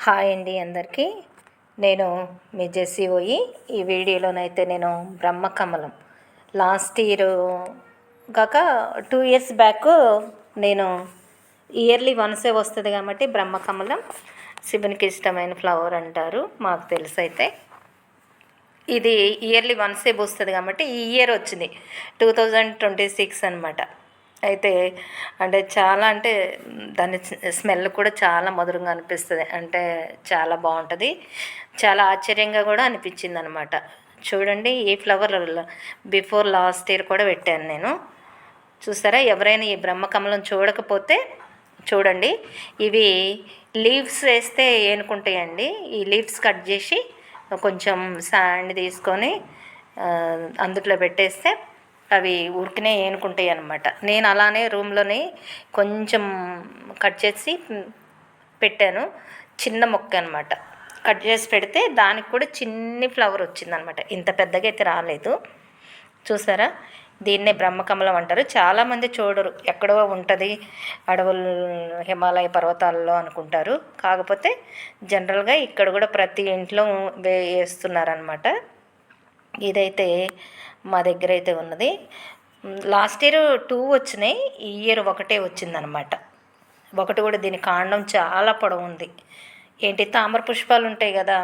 Hi అండి అందరికీ. నేను మీ జెస్సీ ఓయి. ఈ వీడియోలోనైతే నేను బ్రహ్మకమలం లాస్ట్ ఇయర్ కాక 2 years బ్యాక్ నేను ఇయర్లీ వన్సే వస్తుంది కాబట్టి బ్రహ్మకమలం శివునికి ఇష్టమైన ఫ్లవర్ అంటారు, మాకు తెలుసు. అయితే ఇది ఇయర్లీ వన్సే వస్తుంది కాబట్టి ఈ ఇయర్ వచ్చింది 2026 అనమాట. అయితే అంటే దాని స్మెల్ కూడా చాలా మధురంగా అనిపిస్తుంది, అంటే చాలా బాగుంటుంది. చాలా ఆశ్చర్యంగా కూడా అనిపించింది అనమాట. చూడండి, ఈ ఫ్లవర్ బిఫోర్ లాస్ట్ ఇయర్ కూడా పెట్టాను నేను. చూసారా? ఎవరైనా ఈ బ్రహ్మకమలం చూడకపోతే చూడండి. ఇవి లీవ్స్ వేస్తే ఏనుకుంటాయండి. ఈ లీవ్స్ కట్ చేసి కొంచెం శాండ్ తీసుకొని అందుట్లో పెట్టేస్తే అవి ఉరికినే ఏనుకుంటాయి అన్నమాట. నేను అలానే రూమ్లోనే కొంచెం కట్ చేసి పెట్టాను. చిన్న మొక్క అనమాట. కట్ చేసి పెడితే దానికి కూడా చిన్ని ఫ్లవర్ వచ్చిందనమాట. ఇంత పెద్దగా అయితే రాలేదు. చూసారా? దీన్నే బ్రహ్మకమలం అంటారు. చాలామంది చూడరు, ఎక్కడో ఉంటుంది అడవులు హిమాలయ పర్వతాల్లో అనుకుంటారు. కాకపోతే జనరల్గా ఇక్కడ కూడా ప్రతి ఇంట్లో వేస్తున్నారనమాట. ఇదైతే మా దగ్గర అయితే ఉన్నది. లాస్ట్ ఇయర్ 2 వచ్చినాయి, ఈ ఇయర్ ఒకటే వచ్చిందనమాట. ఒకటి కూడా దీని కాండం చాలా పొడవు ఉంది. ఏంటి, తామర పుష్పాలు ఉంటాయి కదా,